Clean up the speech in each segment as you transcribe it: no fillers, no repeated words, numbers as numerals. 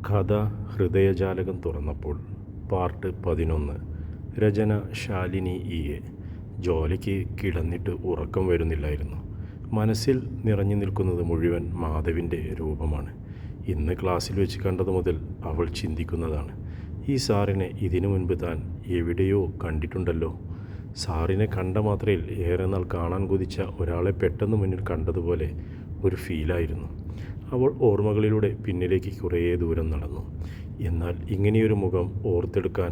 കഥ ഹൃദയജാലകം തുറന്നപ്പോൾ പാർട്ട് 11. രചന ശാലിനി ഇ.എ. ജോലിക്ക് കിടന്നിട്ട് ഉറക്കം വരുന്നില്ലായിരുന്നു. മനസ്സിൽ നിറഞ്ഞു നിൽക്കുന്നത് മുഴുവൻ മാധവിൻ്റെ രൂപമാണ്. ഇന്ന് ക്ലാസ്സിൽ വെച്ച് കണ്ടതു മുതൽ അവൾ ചിന്തിക്കുന്നതാണ്. ഈ സാറിനെ ഇതിനു മുൻപ് താൻ എവിടെയോ കണ്ടിട്ടുണ്ടല്ലോ. സാറിനെ കണ്ട മാത്രയിൽ ഏറെ നാൾ കാണാൻ കൊതിച്ച ഒരാളെ പെട്ടെന്ന് മുന്നിൽ കണ്ടതുപോലെ ഒരു ഫീലായിരുന്നു. അവൾ ഓർമ്മകളിലൂടെ പിന്നിലേക്ക് കുറേ ദൂരം നടന്നു. എന്നാൽ ഇങ്ങനെയൊരു മുഖം ഓർത്തെടുക്കാൻ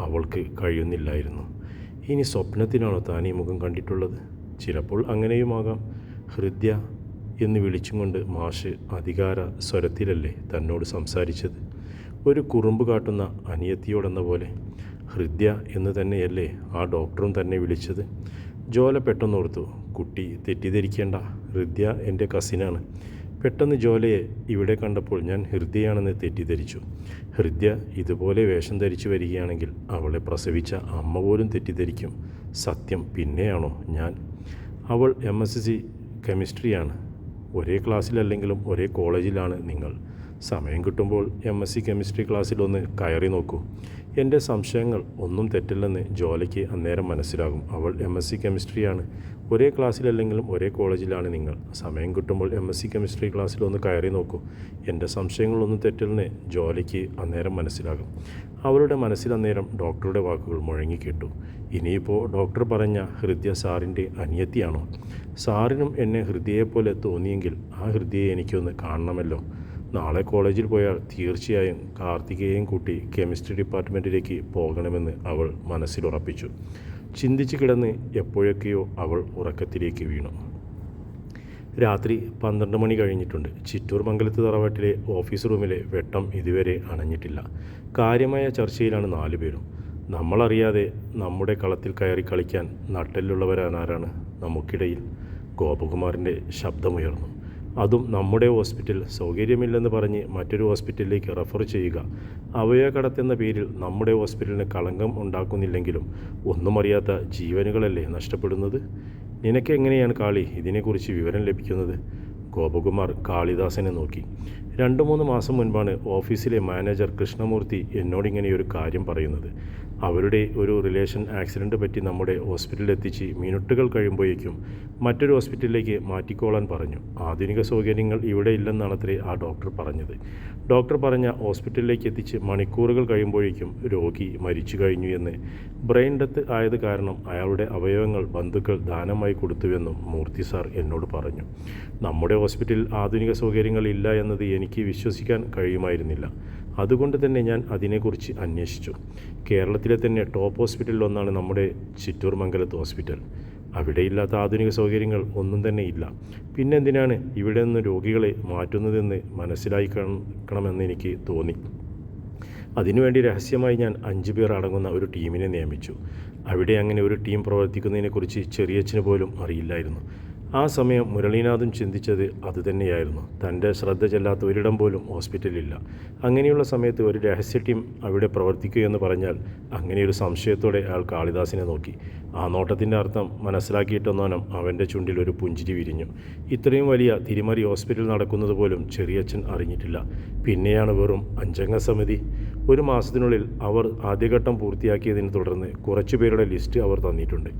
അവൾക്ക് കഴിയുന്നില്ലായിരുന്നു. ഇനി സ്വപ്നത്തിനാണോ താൻ ഈ മുഖം കണ്ടിട്ടുള്ളത്? ചിലപ്പോൾ അങ്ങനെയുമാകാം. ഹൃദ്യ എന്ന് വിളിച്ചും കൊണ്ട് മാഷ് അധികാര സ്വരത്തിലല്ലേ തന്നോട് സംസാരിച്ചത്? ഒരു കുറുമ്പ് കാട്ടുന്ന അനിയത്തിയോടെന്ന പോലെ. ഹൃദ്യ എന്ന് തന്നെയല്ലേ ആ ഡോക്ടറും തന്നെ വിളിച്ചത്? ജോല പെട്ടെന്നോർത്തു. കുട്ടി തെറ്റിദ്ധരിക്കേണ്ട, ഹൃദ്യ എൻ്റെ കസിനാണ്. പെട്ടെന്ന് ജോലയെ ഇവിടെ കണ്ടപ്പോൾ ഞാൻ ഹൃദ്യയാണെന്ന് തെറ്റിദ്ധരിച്ചു. ഹൃദ്യ ഇതുപോലെ വേഷം ധരിച്ചു വരികയാണെങ്കിൽ അവളെ പ്രസവിച്ച അമ്മ പോലും തെറ്റിദ്ധരിക്കും. സത്യം പിന്നെയാണോ ഞാൻ? അവൾ MSc കെമിസ്ട്രിയാണ്. ഒരേ ക്ലാസ്സിലല്ലെങ്കിലും ഒരേ കോളേജിലാണ് നിങ്ങൾ. സമയം കിട്ടുമ്പോൾ MSc കെമിസ്ട്രി ക്ലാസ്സിലൊന്ന് കയറി നോക്കൂ. എൻ്റെ സംശയങ്ങൾ ഒന്നും തെറ്റില്ലെന്ന് ജോലയ്ക്ക് അന്നേരം മനസ്സിലാകും. അവൾ MSc കെമിസ്ട്രിയാണ്. ഒരേ ക്ലാസ്സിലല്ലെങ്കിലും ഒരേ കോളേജിലാണ് നിങ്ങൾ. സമയം കിട്ടുമ്പോൾ MSc കെമിസ്ട്രി ക്ലാസ്സിലൊന്ന് കയറി നോക്കൂ. എൻ്റെ സംശയങ്ങളൊന്നും തെറ്റില്ലെന്ന് ജോലിക്ക് അന്നേരം മനസ്സിലാകും. അവളുടെ മനസ്സിൽ അന്നേരം ഡോക്ടറുടെ വാക്കുകൾ മുഴങ്ങിക്കേട്ടു. ഇനിയിപ്പോൾ ഡോക്ടർ പറഞ്ഞ ഹൃദ്യ സാറിൻ്റെ അനിയത്തിയാണോ? സാറിനും എന്നെ ഹൃദ്യയെപ്പോലെ തോന്നിയെങ്കിൽ ആ ഹൃദ്യയെ എനിക്കൊന്ന് കാണണമല്ലോ. നാളെ കോളേജിൽ പോയാൽ തീർച്ചയായും കാർത്തികയെയും കൂട്ടി കെമിസ്ട്രി ഡിപ്പാർട്ട്മെൻറ്റിലേക്ക് പോകണമെന്ന് അവൾ മനസ്സിലുറപ്പിച്ചു. ചിന്തിച്ച് കിടന്ന് എപ്പോഴൊക്കെയോ അവൾ ഉറക്കത്തിലേക്ക് വീണു. രാത്രി 12 മണി കഴിഞ്ഞിട്ടുണ്ട്. ചിറ്റൂർ മംഗലത്ത് തറവാട്ടിലെ ഓഫീസ് റൂമിലെ വെട്ടം ഇതുവരെ അണഞ്ഞിട്ടില്ല. കാര്യമായ ചർച്ചയിലാണ് 4 പേരും. നമ്മളറിയാതെ നമ്മുടെ കളത്തിൽ കയറി കളിക്കാൻ നട്ടെല്ലുള്ളവരാനാരാണ് നമുക്കിടയിൽ? ഗോപകുമാറിൻ്റെ ശബ്ദമുയർന്നു. അതും നമ്മുടെ ഹോസ്പിറ്റൽ സൗകര്യമില്ലെന്ന് പറഞ്ഞ് മറ്റൊരു ഹോസ്പിറ്റലിലേക്ക് റെഫർ ചെയ്യുക. അവയവക്കടത്തെന്ന പേരിൽ നമ്മുടെ ഹോസ്പിറ്റലിന് കളങ്കം ഉണ്ടാക്കുന്നില്ലെങ്കിലും ഒന്നും അറിയാത്ത ജീവനുകളല്ലേ നഷ്ടപ്പെടുന്നത്? നിനക്കെങ്ങനെയാണ് കാളി ഇതിനെക്കുറിച്ച് വിവരം ലഭിക്കുന്നത്? ഗോപകുമാർ കാളിദാസനെ നോക്കി. 2-3 മാസം മുൻപാണ് ഓഫീസിലെ മാനേജർ കൃഷ്ണമൂർത്തി എന്നോടിങ്ങനെയൊരു കാര്യം പറയുന്നത്. അവരുടെ ഒരു റിലേഷൻ ആക്സിഡൻറ്റ് പറ്റി നമ്മുടെ ഹോസ്പിറ്റലിൽ എത്തിച്ച് മിനിറ്റുകൾ കഴിയുമ്പോഴേക്കും മറ്റൊരു ഹോസ്പിറ്റലിലേക്ക് മാറ്റിക്കോളാൻ പറഞ്ഞു. ആധുനിക സൗകര്യങ്ങൾ ഇവിടെ ഇല്ലെന്നാണത്രേ ആ ഡോക്ടർ പറഞ്ഞത്. ഡോക്ടർ പറഞ്ഞ ഹോസ്പിറ്റലിലേക്ക് എത്തിച്ച് മണിക്കൂറുകൾ കഴിയുമ്പോഴേക്കും രോഗി മരിച്ചു കഴിഞ്ഞു എന്ന്. ബ്രെയിൻ ഡെത്ത് ആയത് കാരണം അയാളുടെ അവയവങ്ങൾ ബന്ധുക്കൾ ദാനമായി കൊടുത്തുവെന്നും മൂർത്തി സാർ എന്നോട് പറഞ്ഞു. നമ്മുടെ ഹോസ്പിറ്റലിൽ ആധുനിക സൗകര്യങ്ങൾ ഇല്ല എന്നത് എനിക്ക് വിശ്വസിക്കാൻ കഴിയുമായിരുന്നില്ല. അതുകൊണ്ട് തന്നെ ഞാൻ അതിനെക്കുറിച്ച് അന്വേഷിച്ചു. കേരളത്തിലെ തന്നെ ടോപ്പ് ഹോസ്പിറ്റലിലൊന്നാണ് നമ്മുടെ ചിറ്റൂർ മംഗലത്ത് ഹോസ്പിറ്റൽ. അവിടെയില്ലാത്ത ആധുനിക സൗകര്യങ്ങൾ ഒന്നും തന്നെ ഇല്ല. പിന്നെന്തിനാണ് ഇവിടെ നിന്ന് രോഗികളെ മാറ്റുന്നതെന്ന് മനസ്സിലാക്കണമെന്ന് എനിക്ക് തോന്നി. അതിനുവേണ്ടി രഹസ്യമായി ഞാൻ 5 പേർ അടങ്ങുന്ന ഒരു ടീമിനെ നിയമിച്ചു. അവിടെ അങ്ങനെ ഒരു ടീം പ്രവർത്തിക്കുന്നതിനെക്കുറിച്ച് ചെറിയച്ഛന് പോലും അറിയില്ലായിരുന്നു. ആ സമയം മുരളീനാഥും ചിന്തിച്ചത് അതുതന്നെയായിരുന്നു. തൻ്റെ ശ്രദ്ധ ചെല്ലാത്ത ഒരിടം പോലും ഹോസ്പിറ്റലില്ല. അങ്ങനെയുള്ള സമയത്ത് ഒരു രഹസ്യ ടീം അവിടെ പ്രവർത്തിക്കുകയെന്ന് പറഞ്ഞാൽ അങ്ങനെയൊരു സംശയത്തോടെ അയാൾ കാളിദാസിനെ നോക്കി. ആ നോട്ടത്തിൻ്റെ അർത്ഥം മനസ്സിലാക്കിയിട്ടൊന്നാനും അവൻ്റെ ചുണ്ടിൽ ഒരു പുഞ്ചിരി വിരിഞ്ഞു. ഇത്രയും വലിയ തിരിമറി ഹോസ്പിറ്റൽ നടക്കുന്നത് പോലും ചെറിയച്ഛൻ അറിഞ്ഞിട്ടില്ല. പിന്നെയാണ് വെറും 5-അംഗ സമിതി. 1 മാസത്തിനുള്ളിൽ അവർ ആദ്യഘട്ടം പൂർത്തിയാക്കിയതിനെ തുടർന്ന് കുറച്ചു പേരുടെ ലിസ്റ്റ് അവർ തന്നിട്ടുണ്ട്.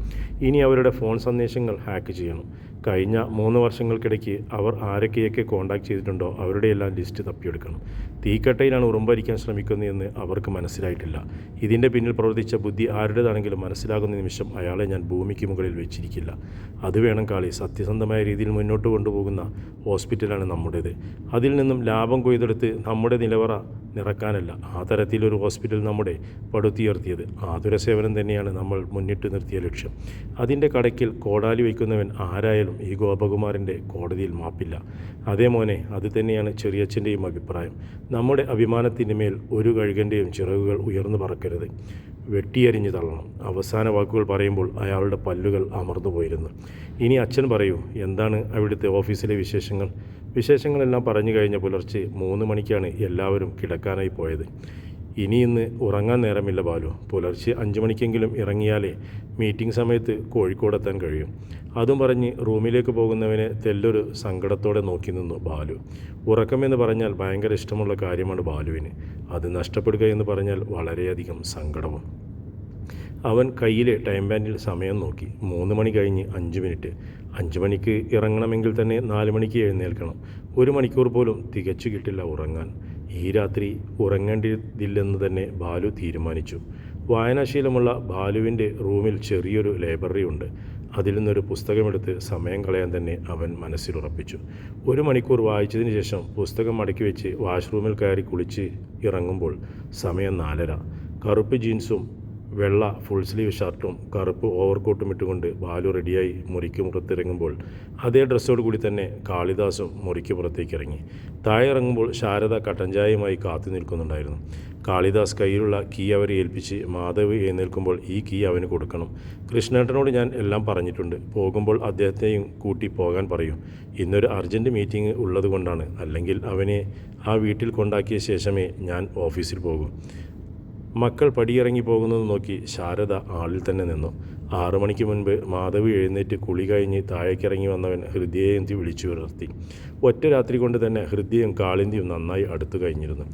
ഇനി അവരുടെ ഫോൺ സന്ദേശങ്ങൾ ഹാക്ക് ചെയ്യണം. കഴിഞ്ഞ 3 വർഷങ്ങൾക്കിടയ്ക്ക് അവർ ആരൊക്കെയൊക്കെ കോൺടാക്ട് ചെയ്തിട്ടുണ്ടോ അവരുടെ എല്ലാം ലിസ്റ്റ് തപ്പിയെടുക്കണം. തീക്കട്ടയിലാണ് ഉറുമ്പരിക്കാൻ ശ്രമിക്കുന്നതെന്ന് അവർക്ക് മനസ്സിലായിട്ടില്ല. ഇതിൻ്റെ പിന്നിൽ പ്രവർത്തിച്ച ബുദ്ധി ആരുടേതാണെങ്കിലും മനസ്സിലാകുന്ന നിമിഷം അയാളെ ഞാൻ ഭൂമിക്ക് മുകളിൽ വെച്ചിരിക്കില്ല. അത് വേണം കാളി. സത്യസന്ധമായ രീതിയിൽ മുന്നോട്ട് കൊണ്ടുപോകുന്ന ഹോസ്പിറ്റലാണ് നമ്മുടേത്. അതിൽ നിന്നും ലാഭം കൊയ്തെടുത്ത് നമ്മുടെ നിലവറ നിറക്കാനല്ല ആ തരത്തിലൊരു ഹോസ്പിറ്റൽ നമ്മുടെ പടുത്തുയർത്തിയത്. ആതുര സേവനം തന്നെയാണ് നമ്മൾ മുന്നിട്ട് നിർത്തിയ ലക്ഷ്യം. അതിൻ്റെ കടയ്ക്കിൽ കോടാലി വയ്ക്കുന്നവൻ ആരായാലും ഈ ഗോപകുമാറിൻ്റെ കോടതിയിൽ മാപ്പില്ല. അതേ മോനെ, അത് തന്നെയാണ് ചെറിയച്ഛൻ്റെയും അഭിപ്രായം. നമ്മുടെ അഭിമാനത്തിൻ്റെ മേൽ ഒരു കഴുകൻ്റെയും ചിറകുകൾ ഉയർന്നു പറക്കരുത്, വെട്ടിയരിഞ്ഞു തള്ളണം. അവസാന വാക്കുകൾ പറയുമ്പോൾ അയാളുടെ പല്ലുകൾ അമർന്നു പോയിരുന്നു. ഇനി അച്ഛൻ പറയൂ, എന്താണ് അവിടുത്തെ ഓഫീസിലെ വിശേഷങ്ങളെല്ലാം പറഞ്ഞു കഴിഞ്ഞ പുലർച്ചെ 3 മണിക്കാണ് എല്ലാവരും കിടക്കാനായി പോയത്. ഇന്ന് ഉറങ്ങാൻ നേരമില്ല ബാലു. പുലർച്ചെ 5 മണിക്കെങ്കിലും ഇറങ്ങിയാലേ മീറ്റിംഗ് സമയത്ത് കോഴിക്കോടെത്താൻ കഴിയും. അതും പറഞ്ഞ് റൂമിലേക്ക് പോകുന്നവനെ തെല്ലൊരു സങ്കടത്തോടെ നോക്കി നിന്നു ബാലു. ഉറക്കമെന്ന് പറഞ്ഞാൽ ഭയങ്കര ഇഷ്ടമുള്ള കാര്യമാണ് ബാലുവിന്. അത് നഷ്ടപ്പെടുക എന്ന് പറഞ്ഞാൽ വളരെയധികം സങ്കടവും. അവൻ കയ്യിലെ ടൈം ബാൻഡിൽ സമയം നോക്കി. 3 മണി കഴിഞ്ഞ് 5 മിനിറ്റ്. 5 മണിക്ക് ഇറങ്ങണമെങ്കിൽ തന്നെ 4 മണിക്ക് എഴുന്നേൽക്കണം. 1 മണിക്കൂർ പോലും തികച്ചു കിട്ടില്ല ഉറങ്ങാൻ. ഈ രാത്രി ഉറങ്ങേണ്ടതില്ലെന്ന് തന്നെ ബാലു തീരുമാനിച്ചു. വായനാശീലമുള്ള ബാലുവിൻ്റെ റൂമിൽ ചെറിയൊരു ലൈബ്രറി ഉണ്ട്. അതിൽ നിന്നൊരു പുസ്തകമെടുത്ത് സമയം കളയാൻ തന്നെ അവൻ മനസ്സിലുറപ്പിച്ചു. 1 മണിക്കൂർ വായിച്ചതിന് ശേഷം പുസ്തകം മടക്കി വെച്ച് വാഷ്റൂമിൽ കയറി കുളിച്ച് ഇറങ്ങുമ്പോൾ സമയം 4:30. കറുപ്പ് ജീൻസും വെള്ള ഫുൾ സ്ലീവ് ഷർട്ടും കറുപ്പ് ഓവർകോട്ടും ഇട്ടുകൊണ്ട് ബാലു റെഡിയായി മുറിക്ക് പുറത്തിറങ്ങുമ്പോൾ അതേ ഡ്രസ്സോട് കൂടി തന്നെ കാളിദാസും മുറിക്ക് പുറത്തേക്ക് ഇറങ്ങി. താഴെ ഇറങ്ങുമ്പോൾ ശാരദ കട്ടൻ ചായയുമായി കാത്തു നിൽക്കുന്നുണ്ടായിരുന്നു. കാളിദാസ് കയ്യിലുള്ള കീ അവരെ ഏൽപ്പിച്ച് മാധവ് എഴുന്നേൽക്കുമ്പോൾ ഈ കീ അവന് കൊടുക്കണം. കൃഷ്ണേട്ടനോട് ഞാൻ എല്ലാം പറഞ്ഞിട്ടുണ്ട്. പോകുമ്പോൾ അദ്ദേഹത്തെയും കൂട്ടി പോകാൻ പറയൂ. ഇന്നൊരു അർജൻറ്റ് മീറ്റിംഗ് ഉള്ളതുകൊണ്ടാണ്. അല്ലെങ്കിൽ അവനെ ആ വീട്ടിൽ കൊണ്ടാക്കിയ ശേഷമേ ഞാൻ ഓഫീസിൽ പോകൂ. മക്കൾ പടിയിറങ്ങി പോകുന്നത് നോക്കി ശാരദ ആളിൽ തന്നെ നിന്നു. 6 മണിക്ക് മുൻപ് മാധവ് എഴുന്നേറ്റ് കുളി കഴിഞ്ഞ് താഴേക്കിറങ്ങി വന്നവൻ ഹൃദയം വിളിച്ചു ഉയർത്തി. ഒറ്റ രാത്രി കൊണ്ട് തന്നെ ഹൃദയം കാളിന്തിയും നന്നായി അടുത്തു കഴിഞ്ഞിരുന്നു.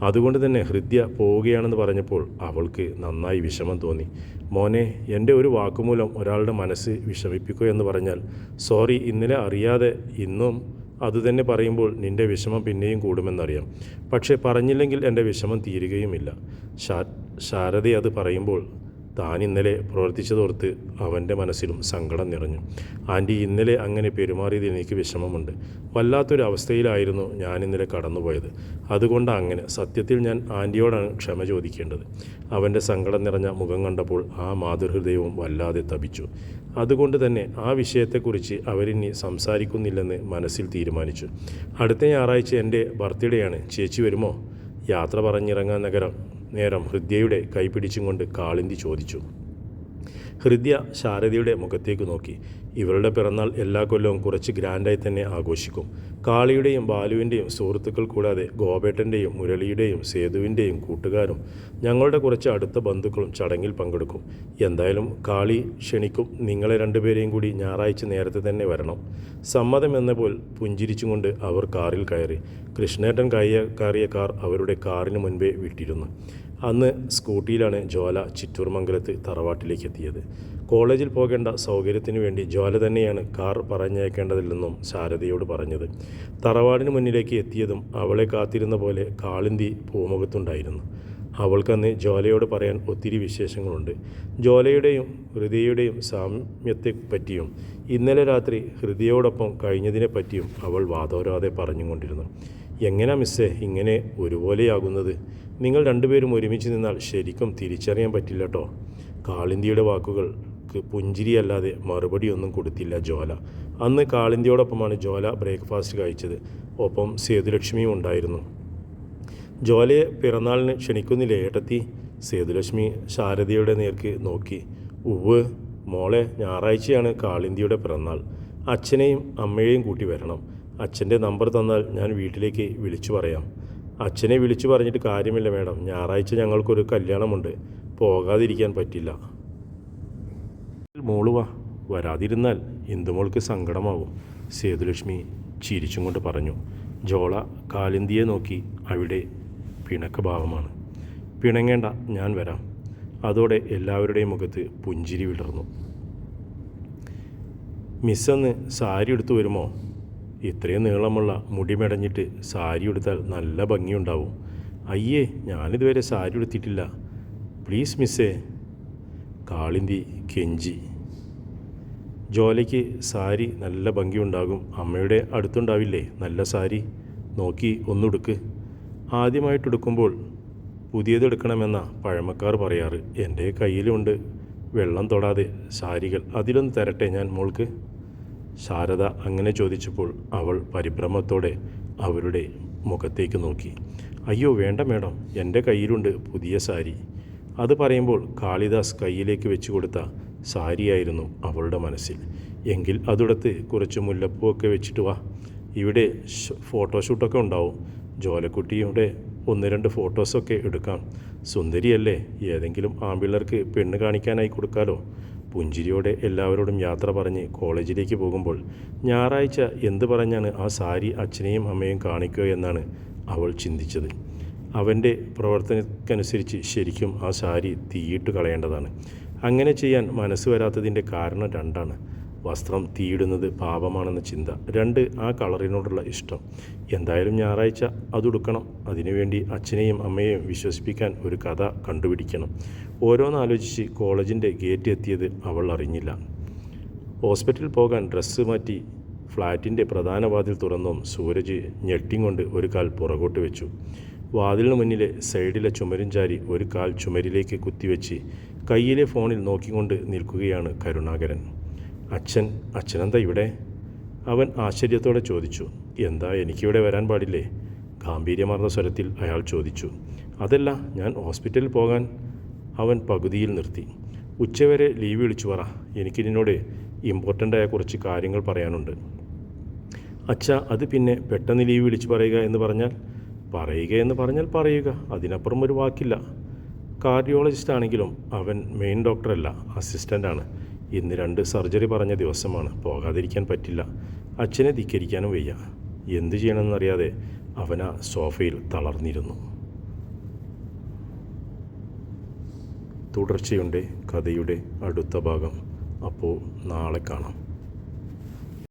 അതുകൊണ്ട് തന്നെ ഹൃദയ പോവുകയാണെന്ന് പറഞ്ഞപ്പോൾ അവൾക്ക് നന്നായി വിഷമം തോന്നി. മോനെ, എൻ്റെ ഒരു വാക്കുമൂലം ഒരാളുടെ മനസ്സ് വിഷമിപ്പിക്കുക എന്ന് പറഞ്ഞാൽ സോറി, ഇന്നലെ അറിയാതെ, ഇന്നും അതുതന്നെ പറയുമ്പോൾ നിൻ്റെ വിഷമം പിന്നെയും കൂടുമെന്നറിയാം. പക്ഷേ പറഞ്ഞില്ലെങ്കിൽ എൻ്റെ വിഷമം തീരുകയുമില്ല. ശാരദ അത് പറയുമ്പോൾ താൻ ഇന്നലെ പ്രവർത്തിച്ചതോർത്ത് അവൻ്റെ മനസ്സിലും സങ്കടം നിറഞ്ഞു. ആൻറ്റി, ഇന്നലെ അങ്ങനെ പെരുമാറിയതിൽ എനിക്ക് വിഷമമുണ്ട്. വല്ലാത്തൊരു അവസ്ഥയിലായിരുന്നു ഞാൻ ഇന്നലെ കടന്നുപോയത്. അതുകൊണ്ടാണ് അങ്ങനെ. സത്യത്തിൽ ഞാൻ ആൻറ്റിയോടാണ് ക്ഷമ ചോദിക്കേണ്ടത്. അവൻ്റെ സങ്കടം നിറഞ്ഞ മുഖം കണ്ടപ്പോൾ ആ മാതൃഹൃദയവും വല്ലാതെ തപിച്ചു. അതുകൊണ്ട് തന്നെ ആ വിഷയത്തെക്കുറിച്ച് അവരിനി സംസാരിക്കുന്നില്ലെന്ന് മനസ്സിൽ തീരുമാനിച്ചു. അടുത്ത ഞായറാഴ്ച എൻ്റെ ബർത്ത്ഡേയാണ്. ചേച്ചി വരുമോ? യാത്ര പറഞ്ഞിറങ്ങാൻ നേരം ഹൃദയയുടെ കൈ പിടിച്ചും കൊണ്ട് കാളിന്തി ചോദിച്ചു. ഹൃദയ ശാരദയുടെ മുഖത്തേക്ക് നോക്കി. ഇവരുടെ പിറന്നാൾ എല്ലാ കൊല്ലവും കുറച്ച് ഗ്രാൻഡായി തന്നെ ആഘോഷിക്കും. കാളിയുടെയും ബാലുവിൻ്റെയും സുഹൃത്തുക്കൾ കൂടാതെ ഗോപേട്ടൻ്റെയും മുരളിയുടെയും സേതുവിൻ്റെയും കൂട്ടുകാരും ഞങ്ങളുടെ കുറച്ച് അടുത്ത ബന്ധുക്കളും ചടങ്ങിൽ പങ്കെടുക്കും. എന്തായാലും കാളി ക്ഷണിക്കും. നിങ്ങളെ രണ്ടുപേരെയും കൂടി ഞായറാഴ്ച നേരത്തെ തന്നെ വരണം. സമ്മതം എന്നപ്പോൾ പുഞ്ചിരിച്ചും കൊണ്ട് അവർ കാറിൽ കയറി. കൃഷ്ണേട്ടൻ കയറിയ കാർ അവരുടെ കാറിന് മുൻപേ വിട്ടിരുന്നു. അന്ന് സ്കൂട്ടിയിലാണ് ജ്വാല ചിറ്റൂർ മംഗലത്ത് തറവാട്ടിലേക്ക് എത്തിയത്. കോളേജിൽ പോകേണ്ട സൗകര്യത്തിനു വേണ്ടി ജ്വാല തന്നെയാണ് കാർ പറഞ്ഞയക്കേണ്ടതില്ലെന്നും ശാരദയോട് പറഞ്ഞത്. തറവാടിന് മുന്നിലേക്ക് എത്തിയതും അവളെ കാത്തിരുന്ന പോലെ കാളിന്തി പൂമുഖത്തുണ്ടായിരുന്നു. അവൾക്കന്ന് ജ്വാലയോട് പറയാൻ ഒത്തിരി വിശേഷങ്ങളുണ്ട്. ജ്വാലയുടെയും ഹൃദയയുടെയും സാമ്യത്തെപ്പറ്റിയും ഇന്നലെ രാത്രി ഹൃദയയോടൊപ്പം കഴിഞ്ഞതിനെപ്പറ്റിയും അവൾ വാദോരാതെ പറഞ്ഞുകൊണ്ടിരുന്നു. എങ്ങനെയാ മിസ്സേ ഇങ്ങനെ ഒരുപോലെയാകുന്നത്? നിങ്ങൾ രണ്ടുപേരും ഒരുമിച്ച് നിന്നാൽ ശരിക്കും തിരിച്ചറിയാൻ പറ്റില്ല കേട്ടോ. കാളിന്തിയുടെ വാക്കുകൾക്ക് പുഞ്ചിരിയല്ലാതെ മറുപടിയൊന്നും കൊടുത്തില്ല ജ്വാല. അന്ന് കാളിന്തിയോടൊപ്പമാണ് ജ്വാല ബ്രേക്ക്ഫാസ്റ്റ് കഴിച്ചത്. ഒപ്പം സേതുലക്ഷ്മിയും ഉണ്ടായിരുന്നു. ജ്വാലയെ പിറന്നാളിന് ക്ഷണിക്കുന്നില്ലേ ഏട്ടത്തി? സേതുലക്ഷ്മി ശാരദയുടെ നേർക്ക് നോക്കി. ഉവ്വ് മോളെ, ഞായറാഴ്ചയാണ് കാളിന്തിയുടെ പിറന്നാൾ. അച്ഛനെയും അമ്മയെയും കൂട്ടി വരണം. അച്ഛൻ്റെ നമ്പർ തന്നാൽ ഞാൻ വീട്ടിലേക്ക് വിളിച്ചു പറയാം. അച്ഛനെ വിളിച്ചു പറഞ്ഞിട്ട് കാര്യമില്ല മേഡം. ഞായറാഴ്ച ഞങ്ങൾക്കൊരു കല്യാണമുണ്ട്. പോകാതിരിക്കാൻ പറ്റില്ല. മോള് വാ. വരാതിരുന്നാൽ ഇന്ദുമോൾക്ക് സങ്കടമാവും. സേതുലക്ഷ്മി ചിരിച്ചും കൊണ്ട് പറഞ്ഞു. ജോള കാളിന്തിയെ നോക്കി. അവിടെ പിണക്കഭാവമാണ്. പിണങ്ങേണ്ട, ഞാൻ വരാം. അതോടെ എല്ലാവരുടെയും മുഖത്ത് പുഞ്ചിരി വിടർന്നു. മിസ്സന്ന് സാരി എടുത്തു വരുമോ? ഇത്രയും നീളമുള്ള മുടി മെടഞ്ഞിട്ട് സാരി എടുത്താൽ നല്ല ഭംഗിയുണ്ടാവും. അയ്യേ, ഞാനിതുവരെ സാരി എടുത്തിട്ടില്ല. പ്ലീസ് മിസ്സേ. കാളിന്തി കെഞ്ചി. ജോലയ്ക്ക് സാരി നല്ല ഭംഗിയുണ്ടാകും. അമ്മയുടെ അടുത്തുണ്ടാവില്ലേ നല്ല സാരി? നോക്കി ഒന്നുടുക്ക്. ആദ്യമായിട്ടെടുക്കുമ്പോൾ പുതിയതെടുക്കണമെന്ന പഴമക്കാർ പറയാറ്. എൻ്റെ കയ്യിലുണ്ട് വെള്ളം തൊടാതെ സാരികൾ. അതിലൊന്ന് തരട്ടെ ഞാൻ മോൾക്ക്? ശാരദ അങ്ങനെ ചോദിച്ചപ്പോൾ അവൾ പരിഭ്രമത്തോടെ അവരുടെ മുഖത്തേക്ക് നോക്കി. അയ്യോ വേണ്ട മേഡം, എൻ്റെ കയ്യിലുണ്ട് പുതിയ സാരി. അത് പറയുമ്പോൾ കാളിദാസ് കയ്യിലേക്ക് വെച്ച് കൊടുത്ത സാരിയായിരുന്നു അവളുടെ മനസ്സിൽ. എങ്കിൽ അതെടുത്ത് കുറച്ച് മുല്ലപ്പൂവൊക്കെ വെച്ചിട്ട് വാ. ഇവിടെ ഫോട്ടോഷൂട്ടൊക്കെ ഉണ്ടാവും. ജോലക്കുട്ടിയുടെ 1-2 ഫോട്ടോസൊക്കെ എടുക്കാം. സുന്ദരിയല്ലേ, ഏതെങ്കിലും ആൺപിള്ളേർക്ക് പെണ്ണ് കാണിക്കാനായി കൊടുക്കാലോ. പുഞ്ചിരിയോടെ എല്ലാവരോടും യാത്ര പറഞ്ഞ് കോളേജിലേക്ക് പോകുമ്പോൾ ഞായറാഴ്ച എന്ത് പറഞ്ഞാണ് ആ സാരി അച്ഛനെയും അമ്മയും കാണിക്കുക എന്നാണ് അവൾ ചിന്തിച്ചത്. അവൻ്റെ പ്രവർത്തനത്തിനനുസരിച്ച് ശരിക്കും ആ സാരി തീയിട്ട് കളയേണ്ടതാണ്. അങ്ങനെ ചെയ്യാൻ മനസ്സ് വരാത്തതിൻ്റെ കാരണം 2ആണ്. വസ്ത്രം തീയിടുന്നത് പാപമാണെന്ന ചിന്ത, 2 ആ കളറിനോടുള്ള ഇഷ്ടം. എന്തായാലും ഞായറാഴ്ച അതുടുക്കണം. അതിനുവേണ്ടി അച്ഛനെയും അമ്മയെയും വിശ്വസിപ്പിക്കാൻ ഒരു കഥ കണ്ടുപിടിക്കണം. ഓരോന്നാലോചിച്ച് കോളേജിൻ്റെ ഗേറ്റ് എത്തിയത് അവൾ അറിഞ്ഞില്ല. ഹോസ്പിറ്റലിൽ പോകാൻ ഡ്രസ്സ് മാറ്റി ഫ്ലാറ്റിൻ്റെ പ്രധാന വാതിൽ തുറന്നും സൂരജ് ഞെട്ടിക്കൊണ്ട് ഒരു കാൽ പുറകോട്ട് വെച്ചു. വാതിലിന് മുന്നിലെ സൈഡിലെ ചുമരും ചാരി ഒരു കാൽ ചുമരിലേക്ക് കുത്തിവെച്ച് കയ്യിലെ ഫോണിൽ നോക്കിക്കൊണ്ട് നിൽക്കുകയാണ് കരുണാകരൻ. അച്ഛനെന്താ ഇവിടെ? അവൻ ആശ്ചര്യത്തോടെ ചോദിച്ചു. എന്താ, എനിക്കിവിടെ വരാൻ പാടില്ലേ? ഗാംഭീര്യമാർന്ന സ്വരത്തിൽ അയാൾ ചോദിച്ചു. അതല്ല, ഞാൻ ഹോസ്പിറ്റലിൽ പോകാൻ. അവൻ പകുതിയിൽ നിർത്തി. ഉച്ചവരെ ലീവ് വിളിച്ചു പറ, എനിക്ക് നിന്നോട് ഇമ്പോർട്ടൻ്റായ കുറച്ച് കാര്യങ്ങൾ പറയാനുണ്ട്. അച്ഛാ, അത് പിന്നെ പെട്ടെന്ന് ലീവ് വിളിച്ചു പറയുക എന്ന് പറഞ്ഞാൽ പറയുക, അതിനപ്പുറം ഒരു വാക്കില്ല. കാർഡിയോളജിസ്റ്റ് ആണെങ്കിലും അവൻ മെയിൻ ഡോക്ടറല്ല, അസിസ്റ്റൻ്റാണ്. ഇന്ന് 2 സർജറി പറഞ്ഞ ദിവസമാണ്, പോകാതിരിക്കാൻ പറ്റില്ല. അച്ഛനെ ധിക്കരിക്കാനും വയ്യ. എന്തു ചെയ്യണമെന്നറിയാതെ അവൻ ആ സോഫയിൽ തളർന്നിരുന്നു. തുടർച്ചയുണ്ട് കഥയുടെ അടുത്ത ഭാഗം. അപ്പോൾ നാളെ കാണാം.